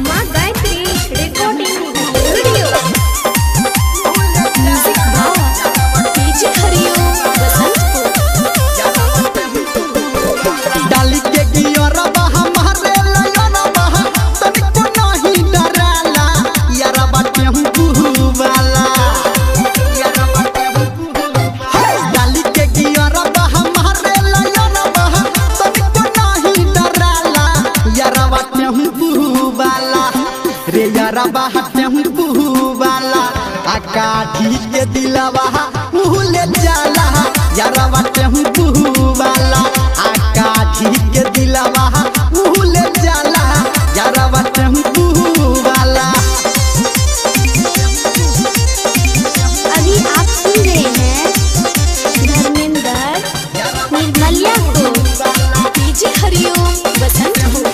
माँ Gayatri recording video music भाव DJ हरिओम बसंतपुर। डाली के गियरबा हमारे लयनबा तनिको नहीं डराला यारबा टेम्पू वाला डाली के गियरबा हमारे लयनबा तनिको नहीं डराला यारबा टेम्पू वाला रे यारबा टेम्पू वाला आकाठी के दिलवा भूले जाला यारबा टेम्पू वाला आकाठी के दिलवा भूले जाला यारबा टेम्पू वाला। अभी आप सुन रहे हैं धर्मेंद्र निर्मलिया को डीजे हरिओम बसंतपुर।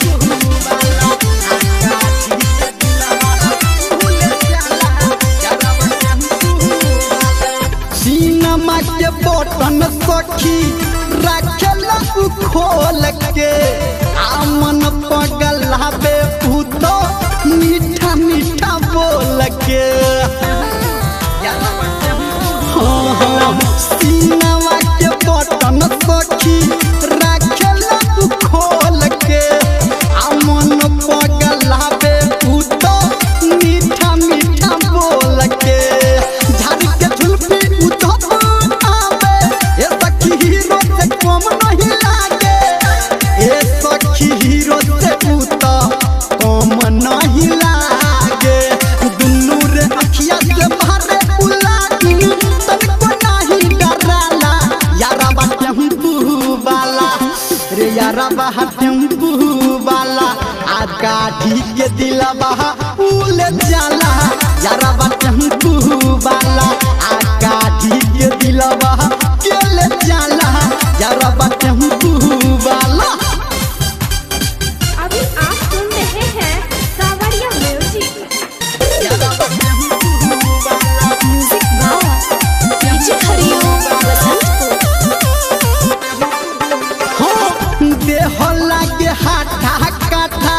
सीनमा के बटन सखी रखला खोल के आमन पगलाबे भूतो मीठा मीठा बोल के सीनमा के बटन सखी रखला खोल के आमन पगलाबे भूतो मीठा मीठा बोल के झाड़ी के झुलपी उधर आवे ए सखी हीरो से कम नहीं लागे ए सखी हीरो से उता कम नहीं लागे दुन्नू रे अखिया से मारे उलाटी तनिको नहीं डराला यारबा टेम्पू वाला रे यारबा टेम्पू वाला आकाठी के दिलवा उले जाला यारबा टेम्पू वाला आकाठी के दिलवा केले जाला यारबा टेम्पू वाला। अभी आप सुन रहे हैं कावड़िया म्यूजिक म्यूजिक भाव डीजे हरिओम बसंतपुर। देह लागे हाथा काठा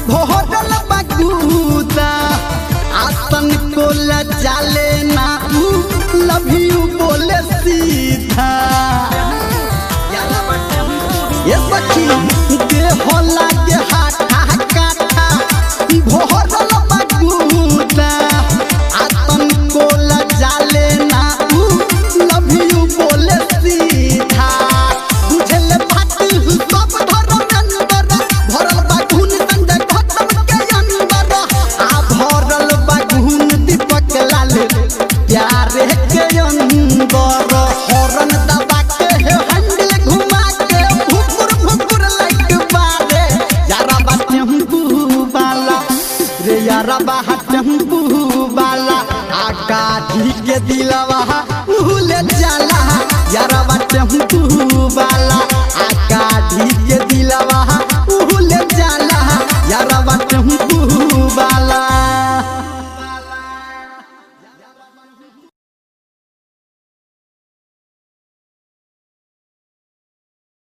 भोरल बगूदा आतन को जाले ना लव यू बोले सीधा ये सखी देह लागे हाथा काठा भोरल बगूदा आतन को जाले ना लव यू बोले सीधा बुझल बात सब धर्मेंद्र भरल बागुन संजय खत्म के अंदर आ भरल बागुन दीपक लाल प्यारे के अंदर हॉर्न दबा के हैंडल घुमा के भुकुर भुकुर लाइट बारे यारबा टेम्पू वाला रे यारबा टेम्पू वाला आकाठी के दिलवा